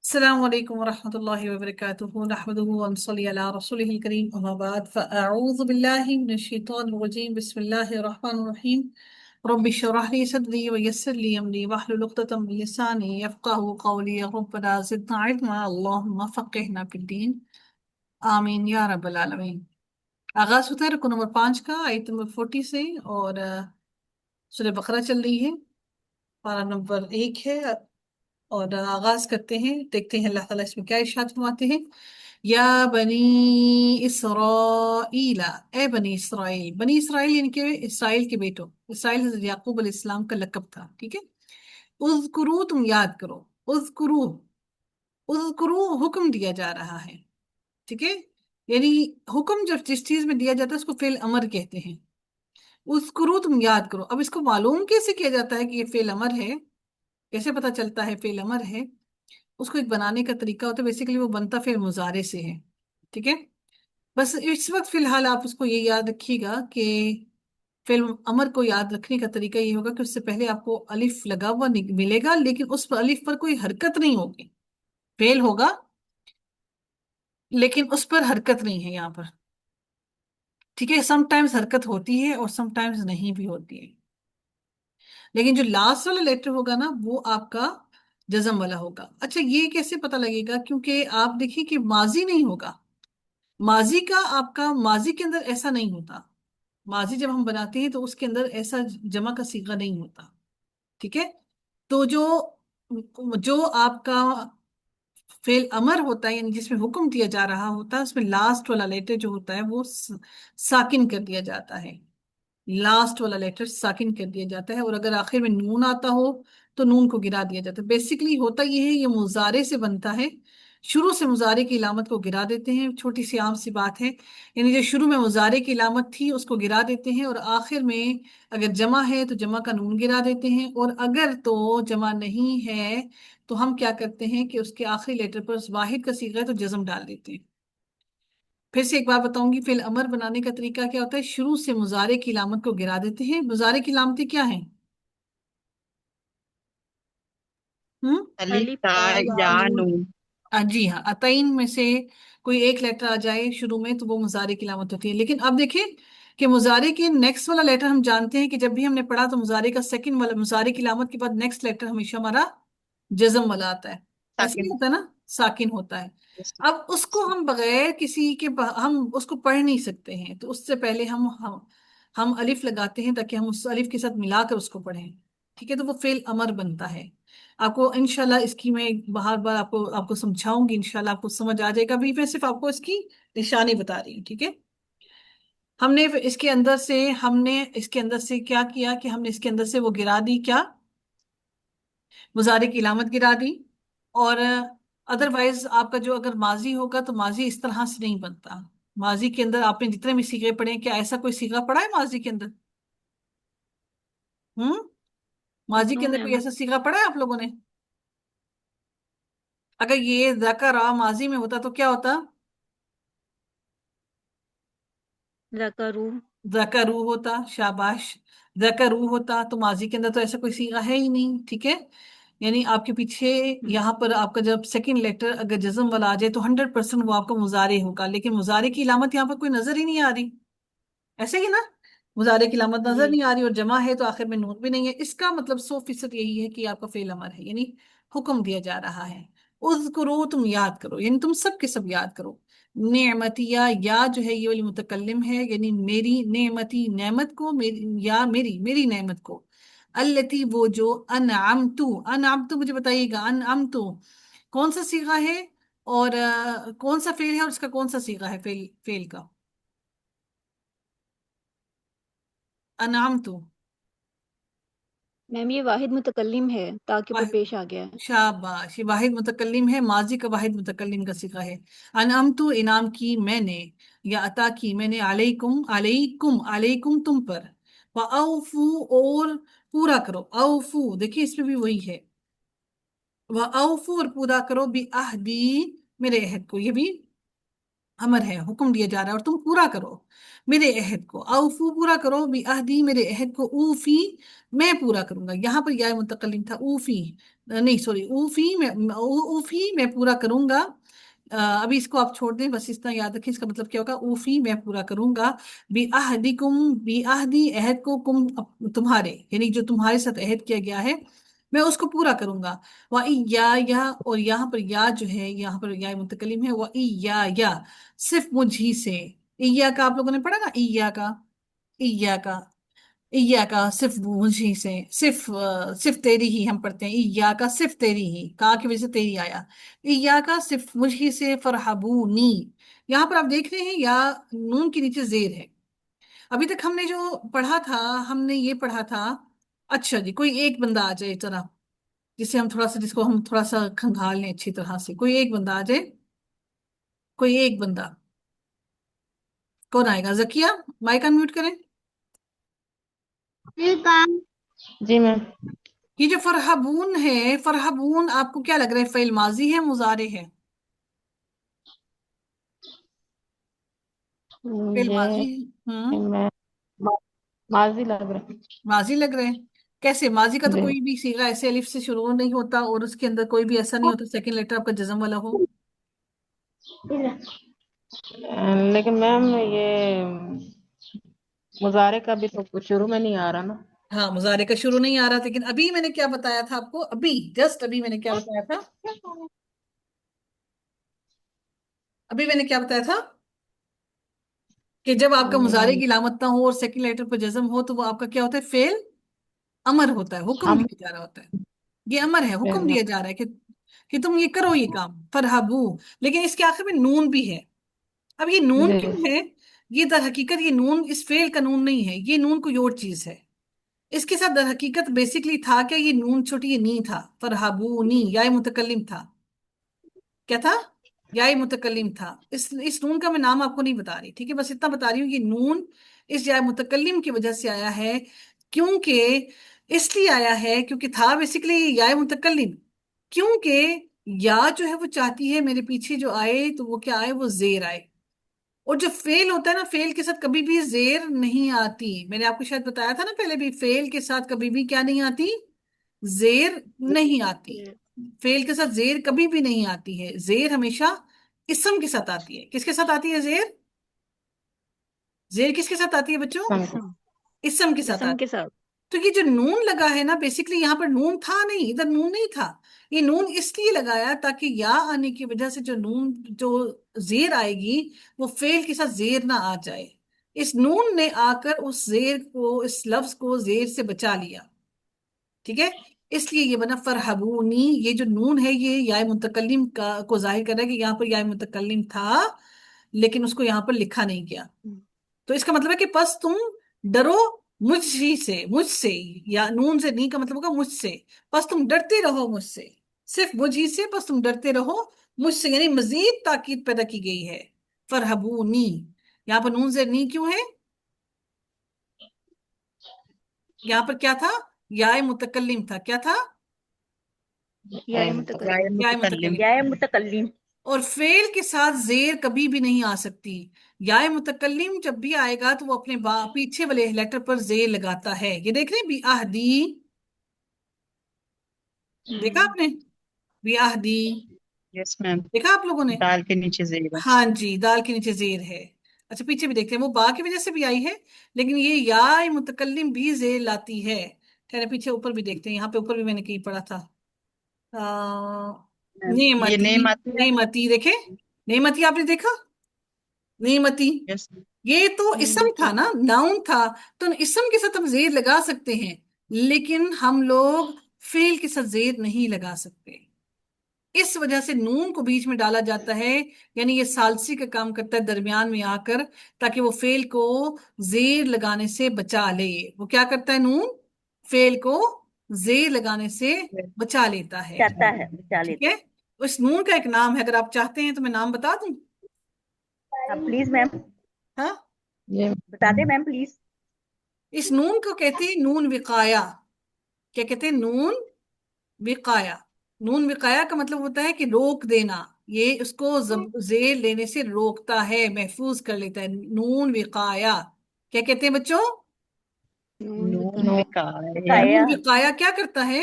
السلام عليكم ورحمة الله وبركاته نحمده ونصلي على رسوله الكريم أما بعد فأعوذ بالله من الشيطان الرجيم بسم الله الرحمن الرحيم رب اشرح لي صدري ويسر لي أمري واحلل عقدة من لساني يفقهوا قولي ربنا زدنا علما اللهم فقهنا في الدين آمین یا رب العالمین۔ آغاز ہوتا ہے رکو نمبر 5 کا آیت نمبر 40 سے، اور سورہ بقرہ چل رہی ہے، پارہ نمبر 1 ہے، اور آغاز کرتے ہیں، دیکھتے ہیں اللہ تعالیٰ اس میں کیا ارشاد فرماتے ہیں۔ یا بنی اسرائیل، اے بنی اسرائیل، بنی اسرائیل یعنی کہ اسرائیل کے بیٹوں، اسرائیل حضرت یعقوب علیہ السلام کا لقب تھا، ٹھیک ہے۔ اذکرو، تم یاد کرو، اذکرو، اذکرو حکم دیا جا رہا ہے، ٹھیک ہے، یعنی حکم جب جس چیز میں دیا جاتا ہے اس کو فعل امر کہتے ہیں۔ اذکرو، تم یاد کرو، اب اس کو معلوم کیسے کیا جاتا ہے کہ یہ فعل امر ہے، کیسے پتہ چلتا ہے فعل امر ہے؟ اس کو ایک بنانے کا طریقہ ہوتا ہے، بیسیکلی وہ بنتا فعل مضارع سے ہے، ٹھیک ہے۔ بس اس وقت فی الحال آپ اس کو یہ یاد رکھیے گا کہ فعل امر کو یاد رکھنے کا طریقہ یہ ہوگا کہ اس سے پہلے آپ کو الف لگا ہوا ملے گا، لیکن اس پر الف پر کوئی حرکت نہیں ہوگی، فعل ہوگا لیکن اس پر حرکت نہیں ہے یہاں پر، ٹھیک ہے۔ سم ٹائمز حرکت ہوتی ہے اور سم ٹائمز نہیں بھی ہوتی ہے، لیکن جو لاسٹ والا لیٹر ہوگا نا وہ آپ کا جزم والا ہوگا۔ اچھا، یہ کیسے پتہ لگے گا؟ کیونکہ آپ دیکھیے کہ ماضی نہیں ہوگا، ماضی کا آپ کا ماضی کے اندر ایسا نہیں ہوتا، ماضی جب ہم بناتے ہیں تو اس کے اندر ایسا جمع کا صیغہ نہیں ہوتا، ٹھیک ہے۔ تو جو جو آپ کا فعل امر ہوتا ہے، یعنی جس میں حکم دیا جا رہا ہوتا ہے، اس میں لاسٹ والا لیٹر جو ہوتا ہے وہ ساکن کر دیا جاتا ہے، لاسٹ والا لیٹر ساکن کر دیا جاتا ہے، اور اگر آخر میں نون آتا ہو تو نون کو گرا دیا جاتا ہے۔ بیسیکلی ہوتا یہ ہے، یہ مضارع سے بنتا ہے، شروع سے مضارع کی علامت کو گرا دیتے ہیں، چھوٹی سی عام سی بات ہے، یعنی جو شروع میں مضارع کی علامت تھی اس کو گرا دیتے ہیں، اور آخر میں اگر جمع ہے تو جمع کا نون گرا دیتے ہیں، اور اگر تو جمع نہیں ہے تو ہم کیا کرتے ہیں کہ اس کے آخری لیٹر پر واحد کا صیغہ ہے تو جزم ڈال دیتے ہیں۔ پھر سے ایک بار بتاؤں گی، فعل امر بنانے کا طریقہ کیا ہوتا ہے؟ شروع سے مضارع کی علامت کو گرا دیتے ہیں۔ مضارع کی علامتیں کیا ہیں؟ ہم الف الف تا تا یا یا نون۔ نون۔ جی ہاں، عطین میں سے کوئی ایک لیٹر آ جائے شروع میں تو وہ مضارع کی علامت ہوتی ہے، لیکن اب دیکھیں کہ مضارع کے نیکسٹ والا لیٹر ہم جانتے ہیں کہ جب بھی ہم نے پڑھا تو مضارع کا سیکنڈ والا، مضارع کی علامت کے بعد نیکسٹ لیٹر ہمیشہ ہمارا جزم والا آتا ہے، ایسا نہیں ساکن۔ ہوتا نا، ساکن ہوتا ہے۔ اب اس کو ہم بغیر کسی کے ہم اس کو پڑھ نہیں سکتے ہیں، تو اس سے پہلے ہم الف لگاتے ہیں تاکہ ہم اس الف کے ساتھ ملا کر اس کو پڑھیں، ٹھیک ہے، تو وہ فعل امر بنتا ہے۔ آپ کو انشاءاللہ اس کی میں بار بار آپ کو سمجھاؤں گی، انشاءاللہ آپ کو سمجھ آ جائے گا، ابھی میں صرف آپ کو اس کی نشانی بتا رہی ہوں، ٹھیک ہے۔ ہم نے اس کے اندر سے کیا کیا کہ ہم نے اس کے اندر سے وہ گرا دی، کیا؟ مضارع کی علامت گرا دی، اور ادروائز آپ کا جو اگر ماضی ہوگا تو ماضی اس طرح سے نہیں بنتا۔ ماضی کے اندر آپ نے جتنے بھی صیغے پڑھے ہیں، کیا ایسا کوئی صیغہ پڑھا ہے ماضی کے اندر؟ ہم ماضی کے نو اندر کوئی میم، ایسا صیغہ پڑھا ہے آپ لوگوں نے؟ اگر یہ ذکر ماضی میں ہوتا تو کیا ہوتا؟ ذکرو، ذکرو ہوتا، شاباش، ذکرو ہوتا، تو ماضی کے اندر تو ایسا کوئی صیغہ ہے ہی نہیں، ٹھیک ہے۔ یعنی آپ کے پیچھے یہاں پر آپ کا جب سیکنڈ لیٹر اگر جزم والا آ جائے تو 100% وہ آپ کا مضارع ہوگا، لیکن مضارع کی علامت یہاں پر کوئی نظر ہی نہیں آ رہی، ایسے ہی نا، مضارع کی علامت نظر جی نہیں آ رہی اور جمع ہے تو آخر میں نون بھی نہیں ہے، اس کا مطلب 100% یہی ہے کہ آپ کا فعل امر ہے، یعنی حکم دیا جا رہا ہے۔ اذکرو، تم یاد کرو، یعنی تم سب کے سب یاد کرو۔ نعمتیہ، یا جو ہے یہ والی متکلم ہے، یعنی میری نعمتی، نعمت کو، یا میری نعمت کو، التی وہ جو، انعمتو، انعمتو مجھے بتائیے گا، انعمتو کون سا صیغہ ہے، اور کون سا فعل ہے، اور اس کا کون سا صیغہ ہے فعل کا؟ انعمتو، میم یہ واحد متکلم ہے، تاکہ پر واحد، پیش آ گیا ہے۔ شاباش، یہ واحد متکلم ہے، ماضی کا واحد متکلم کا صیغہ ہے۔ انعمتو، انعام کی میں نے، یا عطا کی میں نے، علیکم، علیکم، علیکم تم پر، وَأَوْفُوا، اور پورا کرو، اوفو دیکھیے اس میں بھی وہی ہے، وَأَوْفُوا، اور پورا کرو، بِعَہْدِی، میرے عہد کو، یہ بھی امر ہے، حکم دیا جا رہا ہے، اور تم پورا کرو میرے عہد کو، اوفو پورا کرو، بھی عہدی میرے عہد کو، اوفی میں پورا کروں گا، یہاں پر یا متکلم تھا، اوفی نہیں سوری، اوفی میں، اوفی میں پورا کروں گا، ابھی اس کو آپ چھوڑ دیں، بس اتنا یاد رکھیں اس کا مطلب کیا ہوگا، اوفی میں پورا کروں گا، بھی عہدی کم، بھی عہدی عہد کو، کم تمہارے، یعنی جو تمہارے ساتھ عہد کیا گیا ہے میں اس کو پورا کروں گا، یا اور یہاں پر یا جو ہے، یہاں پر یا متکلم ہے، یا صرف مجھ ہی سے، ایا کا آپ لوگوں نے پڑھا نا، ایا کا ایا کا صرف مجھ ہی سے، صرف تیری ہی ہم پڑھتے ہیں، ایا کا صرف تیری ہی، کا کی وجہ سے تیری آیا، ایا کا صرف مجھ ہی سے فرحبونی، یہاں پر آپ دیکھ رہے ہیں یا نون کے نیچے زیر ہے، ابھی تک ہم نے جو پڑھا تھا، ہم نے یہ پڑھا تھا، اچھا جی کوئی ایک بندہ آ جائے ذرا، جسے ہم تھوڑا سا، جس کو ہم تھوڑا سا کھنگال لیں اچھی طرح سے، کوئی ایک بندہ آ جائے، کوئی ایک بندہ، کون آئے گا؟ زکیہ مائک انمیوٹ کریں۔ جی میم۔ یہ جو فرحبون ہے، فرحبون آپ کو کیا لگ رہا ہے، فعل ماضی ہے مضارع ہے؟ فعل مجھے ماضی ہے، میں ماضی لگ رہا ہے۔ ماضی لگ رہے ہیں، کیسے؟ ماضی کا تو جی کوئی بھی صیغہ ایسے الف سے شروع نہیں ہوتا، اور اس کے اندر کوئی بھی ایسا نہیں ہوتا سیکنڈ لیٹر آپ کا جزم والا ہو۔ لیکن میم یہ مظاہرے کا بھی تو کچھ شروع میں نہیں آ رہا نا۔ ہاں مضارع کا شروع نہیں آ رہا، لیکن ابھی میں نے کیا بتایا تھا آپ کو، ابھی جسٹ ابھی میں نے کیا بتایا تھا، ابھی میں نے کیا بتایا تھا کہ جب آپ کا مضارع کی علامت نہ ہو اور سیکنڈ لیٹر پر جزم ہو تو وہ آپ کا کیا ہوتا ہے، فعل امر ہوتا ہے، حکم ہم دیا جا رہا ہوتا ہے، یہ امر ہے، حکم دیا جا رہا ہے کہ تم یہ کرو یہ کام، فرحبو، لیکن اس کے آخر میں نون بھی ہے، اب یہ نون جی کیوں ہے؟ یہ در حقیقت یہ نون اس فعل کا نون نہیں ہے، یہ نون کوئی اور چیز ہے، اس کے ساتھ در حقیقت بیسکلی تھا کہ یہ نون چھوٹی، یہ نی تھا، فرحبونی یا متکلم تھا، کیا تھا؟ یا متکلم تھا، اس نون کا میں نام آپ کو نہیں بتا رہی، ٹھیک ہے، بس اتنا بتا رہی ہوں، یہ نون اس یا متکلم کی وجہ سے آیا ہے، کیونکہ اس لیے آیا ہے کیونکہ تھا بیسکلی یا متکلم، کیونکہ یا جو ہے وہ چاہتی ہے میرے پیچھے جو آئے تو وہ کیا آئے، وہ زیر آئے، اور جو فعل ہوتا ہے نا، فعل کے ساتھ کبھی بھی زیر نہیں آتی، میں نے آپ کو شاید بتایا تھا نا پہلے بھی، فعل کے ساتھ کبھی بھی کیا نہیں آتی، زیر نہیں آتی، فعل کے ساتھ زیر کبھی بھی نہیں آتی ہے، زیر ہمیشہ اسم کے ساتھ آتی ہے، کس کے ساتھ آتی ہے زیر؟ زیر کس کے ساتھ آتی ہے بچوں؟ اسم، اسم کے ساتھ اسم آتی کے ہے، ساتھ. تو یہ جو نون لگا ہے نا، بیسکلی یہاں پر نون تھا نہیں، ادھر نون نہیں تھا، یہ نون اس لیے لگایا تاکہ یا آنے کی وجہ سے جو نون جو زیر آئے گی وہ فعل کے ساتھ زیر نہ آ جائے، اس نون نے آ کر اس زیر کو، اس لفظ کو زیر سے بچا لیا، ٹھیک ہے، اس لیے یہ بنا فرحبونی، یہ جو نون ہے یہ یا متکلم کو ظاہر کر رہا ہے کہ یہاں پر یا متکلم تھا لیکن اس کو یہاں پر لکھا نہیں گیا، تو اس کا مطلب ہے کہ پس تم ڈرو مجھ ہی سے، مجھ سے، یا نون سے نی کا مطلب ہوگا مجھ سے، پس تم ڈرتے رہو مجھ سے، صرف مجھ ہی سے، پس تم ڈرتے رہو مجھ سے، یعنی مزید تاکید پیدا کی گئی ہے، فرحبونی، یہاں پر نون سے نی کیوں ہے؟ یہاں پر کیا تھا؟ یا متکلم تھا، کیا تھا؟ یا یا متکلم. یا متکلم۔ متکلم، یا متکلم. اور فعل کے ساتھ زیر کبھی بھی نہیں آ سکتی، یا متکلم جب بھی آئے گا تو وہ اپنے پیچھے والے لیٹر پر زیر لگاتا ہے، یہ دیکھ رہے ہیں، بھی آہدی، دیکھا آپ نے، بھی آہدی، یس میم، دیکھا آپ لوگوں نے؟ دال کے نیچے زیر ہے۔ ہاں جی، دال کے نیچے زیر ہے، اچھا پیچھے بھی دیکھتے ہیں، وہ با کی وجہ سے بھی آئی ہے لیکن یہ یا متکلم بھی زیر لاتی ہے، ٹھہرے پیچھے اوپر بھی دیکھتے ہیں، یہاں پہ اوپر بھی میں نے کہیں پڑھا تھا، یہ نعمتی، نیم آتی ہے۔ نعمتی دیکھیں، نعمتی آپ نے دیکھا، نعمتی، یس یہ تو اسم نعمتی. تھا نا، ناؤن تھا، تو اسم کے ساتھ ہم زیر لگا سکتے ہیں لیکن ہم لوگ فعل کے ساتھ زیر نہیں لگا سکتے، اس وجہ سے نون کو بیچ میں ڈالا جاتا ہے، یعنی یہ ثالثی کا کام کرتا ہے درمیان میں آ کر، تاکہ وہ فعل کو زیر لگانے سے بچا لے، وہ کیا کرتا ہے نون؟ فعل کو زیر لگانے سے بچا لیتا ہے، چاہتا ہے، بچا ٹھیک لیتا ہے، اس نون کا ایک نام ہے، اگر آپ چاہتے ہیں تو میں نام بتا دوں؟ ہے. پلیز میم، ہاں، جی بتا دیں میم پلیز. اس نون کو کہتے ہیں نون وقایا، کیا کہتے ہیں؟ نون وقایا، نون وقایا کا مطلب ہوتا ہے کہ روک دینا یہ اس کو زیر لینے سے روکتا ہے، محفوظ کر لیتا ہے، نون وقایا کیا کہتے ہیں بچوں؟ نون وقایا نون بقایا وقایا کیا کرتا ہے؟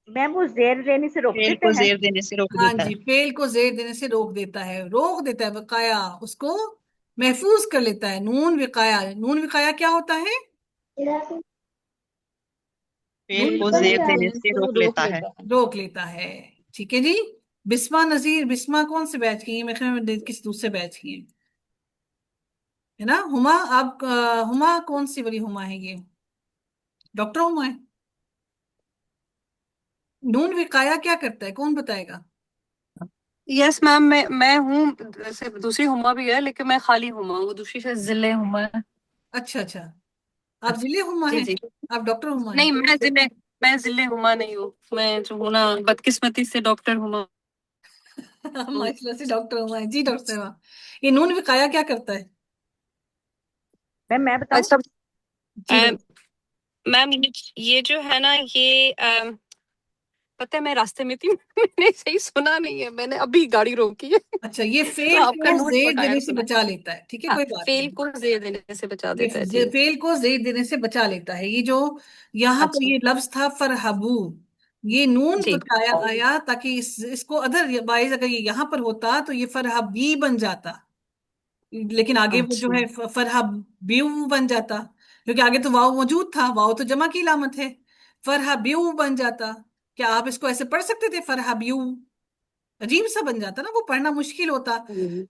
میم وہ زیر لینے سے روک فعل دیتے کو ہیں. زیر دینے سے روک ہاں دیتا جی، ہے. فعل کو زیر دینے سے روک دیتا ہے، وقایا اس کو محفوظ کر لیتا ہے. نون وقایا، نون وقایا کیا ہوتا ہے؟ فعل نون کو وقایا زیر دینے سے روک لیتا ہے. روک لیتا ہے. ٹھیک ہے جی. بسما نذیر، بسما کون سے بیچ کی ہیں؟ میں خیال میں کسی دوسرے بیچ کی ہیں، ہے نا؟ ہما آپ ہما کون سی والی ہما ہے؟ یہ ڈاکٹر ہما ہے. نون وقایا کیا کرتا ہے، کون بتائے گا؟ یس میم، میں ہوں. ویسے دوسری ہما بھی ہے لیکن میں خالی ہما ہوں، دوسری شاید ضلع ہما ہے. اچھا اچھا، آپ ضلع ہما جی ہیں؟ جی. آپ ڈاکٹر ہما ہیں؟ نہیں، میں ضلع ہما نہیں ہوں. میں جو ہوں نا، بدقسمتی سے ڈاکٹر ہما ہوں. ماشاء اللہ سے ڈاکٹر ہما ہیں. جی ڈاکٹر صاحب، یہ نون وقایا کیا کرتا ہے؟ میم میں بتاؤں. اچھا جی بتائیں. میم، یہ جو ہے نا، یہ پتہ ہے میں راستے میں تھی میں نے صحیح سنا نہیں ہے، میں نے ابھی گاڑی روکی ہے. اچھا، یہ تو فیل آپ کا کو نوٹ زیر بقایا دینے سے سنا ہے. بچا لیتا ہے. ٹھیک ہے، ہاں، کوئی بات فیل نہیں. کو زیر دینے سے بچا دیتا ہے. یہ ٹھیک. فیل کو زیر دینے سے بچا لیتا ہے. یہ جو یہاں پر اچھا یہ لفظ تھا فرحبو، یہ نون جی. بتایا آیا تاکہ اس کو ادر وائز اگر یہ یہاں پر ہوتا تو یہ فرحبی بن جاتا، لیکن آگے وہ جو اچھا ہے فرحبیو بن جاتا، کیونکہ آگے تو واو موجود تھا، واو تو جمع کی علامت ہے. فرحبیو بن جاتا. کیا آپ اس کو ایسے پڑھ سکتے تھے فرحبیو؟ عجیب سا بن جاتا نا، وہ پڑھنا مشکل ہوتا.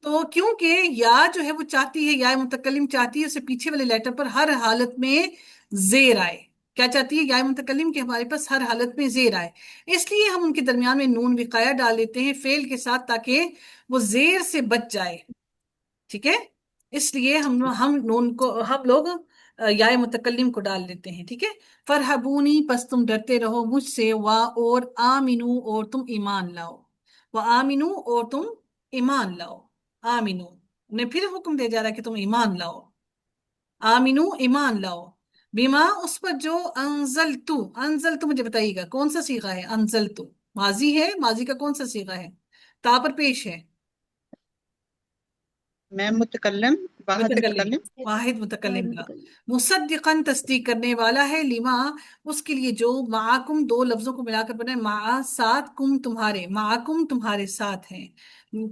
تو کیونکہ یا جو ہے وہ چاہتی ہے، یا متکلم چاہتی ہے اسے پیچھے والے لیٹر پر ہر حالت میں زیر آئے. کیا چاہتی ہے یا متکلم کہ ہمارے پاس ہر حالت میں زیر آئے، اس لیے ہم ان کے درمیان میں نون وقایا ڈال دیتے ہیں فعل کے ساتھ تاکہ وہ زیر سے بچ جائے. ٹھیک ہے، اس لیے ہم نون کو ہم لوگ یا متکلم کو ڈال دیتے ہیں. ٹھیک ہے. فرحبونی، پس تم ڈرتے رہو مجھ سے، وا اور آمنو اور تم ایمان لاؤ. وہ آمینو اور تم ایمان لاؤ. آمینو نے پھر حکم دیا جا رہا ہے کہ تم ایمان لاؤ. آمینو ایمان لاؤ. بیما اس پر جو انزلتو مجھے بتائیے گا کون سا صیغہ ہے؟ انزلتو ماضی ہے، ماضی کا کون سا صیغہ ہے؟ تا پر پیش ہے. میں متکلم، واحد متکلم، متکلم. واحد متکلم کا. مصدقاً تصدیق کرنے والا ہے، لما اس کے لیے جو، معاکم دو لفظوں کو ملا کر بنا ہے، مع ساتھ، کم تمہارے، معاکم تمہارے ساتھ ہیں،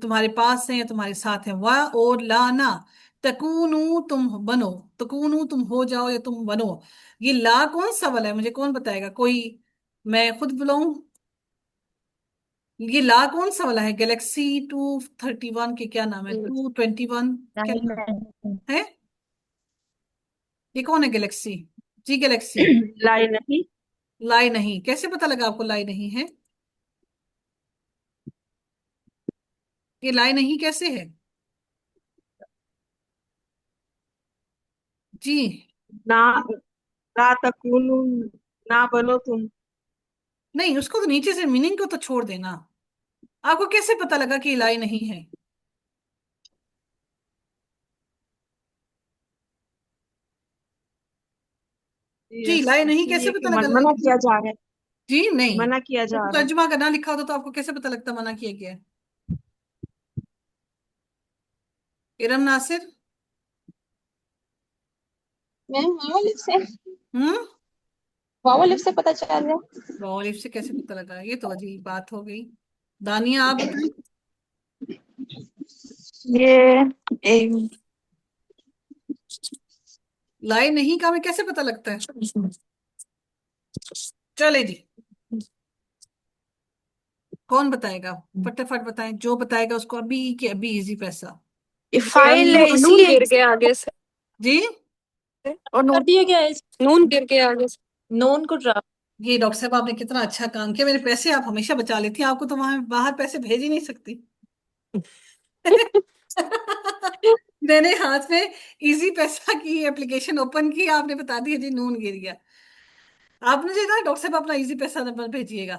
تمہارے پاس ہیں یا تمہارے ساتھ ہیں. وا اور لا نہ، تکونو تم بنو، تکونو تم ہو جاؤ یا تم بنو. یہ لا کون سا والا ہے؟ مجھے کون بتائے گا؟ کوئی میں خود بلاؤں؟ یہ لا کون سا والا ہے؟ گلیکسی 231 کے کیا نام ہے؟ 221 کیا نام ہے؟ یہ کون ہے گلیکسی؟ جی گلیکسی. لائے نہیں. لائی نہیں کیسے پتا لگا آپ کو لائی نہیں ہے؟ یہ لائی نہیں کیسے ہے؟ جی نہ، لا تکونو، نہ بنو تم. نہیں، اس کو تو نیچے سے میننگ کو تو چھوڑ دینا. آپ کو کیسے پتا لگا کہ یہ لائی نہیں ہے؟ جی لائی نہیں کیسے یہ کہ پتا لگا لائی منع نہیں؟ کیا جا رہا ہے. جی نہیں، منع کیا جا رہا ہے. ترجمہ کا نہ لکھا ہوتا تو آپ کو کیسے پتا لگتا منع کیا گیا ہے؟ ارم ناصر. میم واو سے ہوں واو لفظ سے پتہ چل رہا ہے. الف سے کیسے پتا لگا؟ یہ تو عجیب بات ہو گئی. دانیہ آپ بتائیں. یہ لائی نہیں کا ہمیں کیسے پتا لگتا ہے؟ چلے جی، کون بتائے گا؟ فٹافٹ بتائیں، جو بتائے گا اس کو ابھی کے ابھی ایزی پیسہ. فائل نون گر گیا آگے سے، جی اور نون دیا گیا ہے، نون گر گیا آگے سے. نون کو ڈرا یہ ڈاکٹر صاحب آپ نے کتنا اچھا کام کیا، میرے پیسے آپ ہمیشہ بچا لیتی ہیں، آپ کو تو وہاں باہر پیسے بھیج ہی نہیں سکتی. میں نے ہاتھ میں ایزی پیسہ کی اپلیکیشن اوپن کی، آپ نے بتا دیا جی نون گر گیا. آپ نے جو نا ڈاکٹر صاحب اپنا ایزی پیسہ نمبر بھیجیے گا.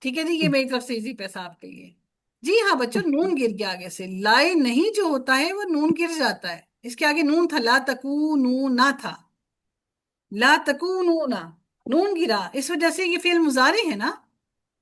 ٹھیک ہے جی، یہ میری طرف سے ایزی پیسہ آپ کے لیے. جی ہاں بچوں، نون گر گیا آگے سے. لائے نہیں جو ہوتا ہے وہ نون گر جاتا ہے. اس کے آگے نون تھا، لا تکونونا تھا، لا تکونونا، نون گرا، اس وجہ سے یہ فعل مضارع ہے نا.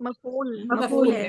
مفعول مفعول ہے.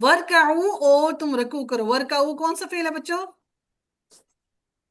ورکعو اور تم رکوع کرو. ورکعو کون سا فعل ہے بچوں؟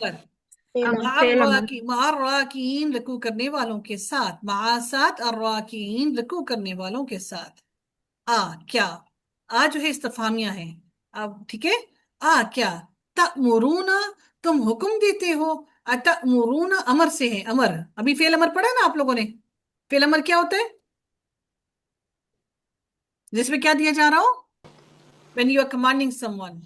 پر. فعل امر مع الراکعین رکوع کرنے والوں کے ساتھ. مع ساتھ الراکعین رکوع کرنے والوں کے ساتھ. کیا جو ہے استفہامیہ ہے. اب ٹھیک ہے. کیا تأمرون تم حکم دیتے ہو. اتأمرون امر سے ہے. امر ابھی فعل امر پڑھا نا آپ لوگوں نے. فعل امر کیا ہوتا ہے؟ جس میں کیا دیا جا رہا ہو؟ when you are commanding someone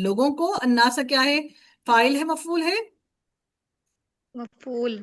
لوگوں کو. الناسا کیا ہے؟ فاعل ہے مفعول ہے؟ مفعول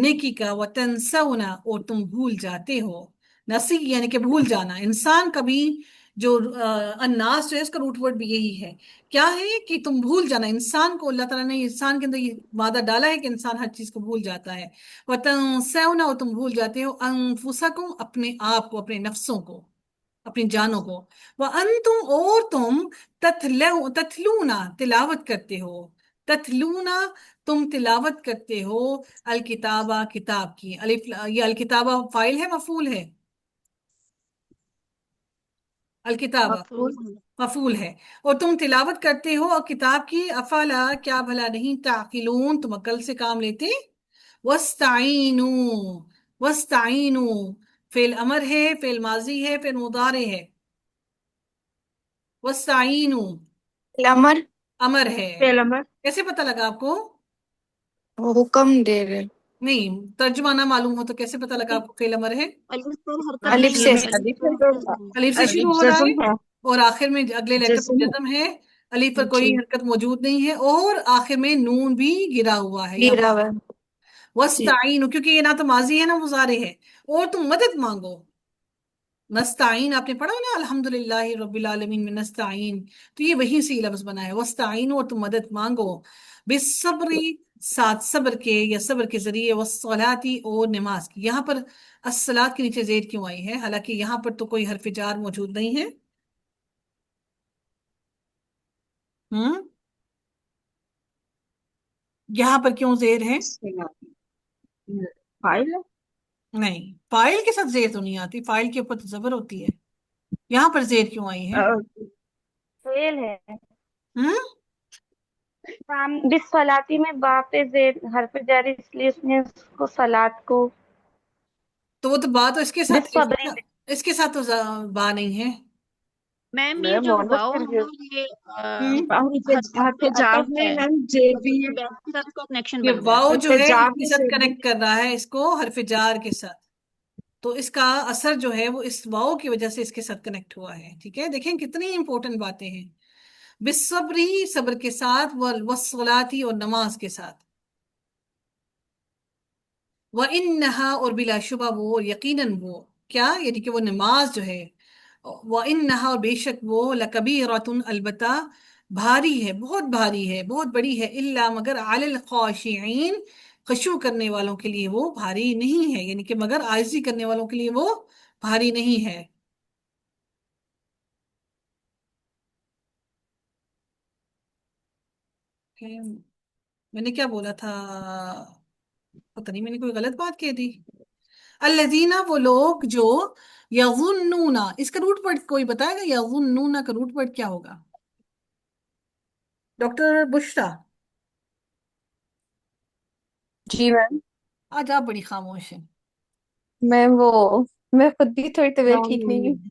نیکی کا. وتنسون اور تم بھول جاتے ہو. نسی یعنی کہ بھول جانا. انسان کبھی جو الناس جو ہے اس کا روٹ ورڈ بھی یہی ہے. کیا ہے کہ تم بھول جانا. انسان کو اللہ تعالیٰ نے انسان کے اندر یہ مادہ ڈالا ہے کہ انسان ہر چیز کو بھول جاتا ہے. وتنسون اور تم بھول جاتے ہو انفسکم اپنے آپ کو، اپنے نفسوں کو، اپنی جانوں کو. وَأَنْتُمْ اور تم تتلونا تلاوت کرتے ہو. تتلونا تم تلاوت کرتے ہو الکتابہ کتاب کی. یہ الکتابہ فاعل ہے مفعول ہے؟ الکتابہ مفعول مفعول ہے. اور تم تلاوت کرتے ہو اور کتاب کی. افلا کیا بھلا نہیں تعقلون تم عقل سے کام لیتے. وَاسْتَعِینُوا وَاسْتَعِینُوا فعل امر ہے، فعل ماضی ہے، فعل مضارع ہے. وَاسْتَعِینُوا الامر امر ہے. فعل امر کیسے پتہ لگا آپ کو؟ وہ حکم دے رہے نہیں ترجمہ نہ معلوم ہو تو کیسے پتہ لگا آپ کو فعل امر ہے؟ الف پر حرکت الف نہیں سے ہے، الف الف پر سے حرکت نہیں الف سے شروع ہو رہا ہے جزم ہے اور آخر میں اگلے لیٹر پر جزم جزم ہے. الف پر کوئی جی حرکت موجود نہیں ہے اور آخر میں نون بھی گرا ہوا ہے. یہاں گرا ہوا ہے. جی وستعین کیونکہ یہ نہ تو ماضی ہے نہ مضارع ہے. اور تم مدد مانگو. نستعین آپ نے پڑھا نا الحمدللہ رب العالمین میں نستعین تو یہ وہی سے لفظ بنا ہے. وستعین اور تم مدد مانگو بالصبر ساتھ صبر کے یا صبر کے ذریعے. والصلاۃ اور نماز کی. یہاں پر الصلاۃ کے نیچے زیر کیوں آئی ہے حالانکہ یہاں پر تو کوئی حرف جار موجود نہیں ہے؟ یہاں پر کیوں زیر ہے؟ فاعل ہے نہیں فاعل کے ساتھ زیر تو نہیں آتی. فاعل کے اوپر تو زبر ہوتی ہے. یہاں پر زیر کیوں آئی ہے؟ فعل ہے ہم؟ بالصلاتی میں با پہ زیر حرف جاری اس لیے اس نے اس کو صلات کو تو وہ تو با تو اس کے ساتھ ہے. بالصبری میں اس کے ساتھ تو با نہیں ہے. میم یہ میں جو مونس واؤ کر ہے کے نا یہ ہم؟ حرف جار میں میم جے بھی ہے کے ساتھ اس کا کنیکشن یہ بن گیا واؤ جو حرف ہے جار اس کے میں ساتھ جے بھی کنیکٹ کر رہا ہے اس کو حرف جار کے ساتھ. تو اس کا اثر جو ہے وہ اس واؤ کی وجہ سے اس کے ساتھ کنیکٹ ہوا ہے. ٹھیک ہے دیکھیں کتنی امپورٹنٹ باتیں ہیں. بالصبری صبر کے ساتھ. والصلاۃ اور نماز کے ساتھ. وَإِنَّهَا اور بلا شبہ وہ اور یقیناً وہ کیا یعنی کہ وہ نماز جو ہے. وَإِنَّهَا اور بے شک وہ لَكَبِيرَةٌ البتہ بھاری ہے، بہت بھاری ہے، بہت بڑی ہے. إِلَّا مگر عَلَى الْخَاشِعِينَ خشوع کرنے والوں کے لیے وہ بھاری نہیں ہے. یعنی کہ مگر عاجزی کرنے والوں کے لیے وہ بھاری نہیں ہے. میں نے کیا بولا تھا پتہ نہیں میں نے کوئی غلط بات کہہ دی. الذین وہ لوگ جو یظنون اس کا روٹ ورڈ کوئی بتائے گا؟ یظنون کا روٹ ورڈ کیا ہوگا؟ ڈاکٹر بشرا جی میم آج آپ بڑی خاموش ہیں. میم وہ میں خود بھی تھوڑی طبیعت ٹھیک نہیں اللہ ہوں،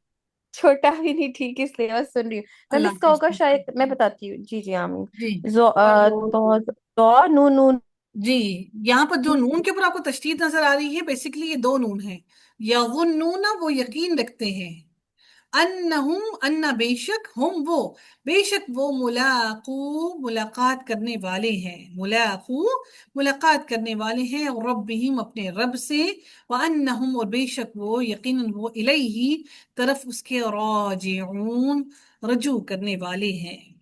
چھوٹا بھی نہیں ٹھیک اس لیے بس سن رہی ہوں. میم اس کا ہوگا شاید میں بتاتی ہوں. جی جی آمین. جی تو نون نون جی یہاں پر جو نون کے اوپر آپ کو تشدید نظر آ رہی ہے بیسیکلی یہ دو نون ہیں. یظنون وہ یقین رکھتے ہیں. انہم ان بے شک ہم وہ بے شک وہ ملاقو ملاقات کرنے والے ہیں. ملاقو ملاقات کرنے والے ہیں ربہم اپنے رب سے. وانہم اور بے شک وہ یقیناً وہ الیہ طرف اس کے راجعون رجوع کرنے والے ہیں.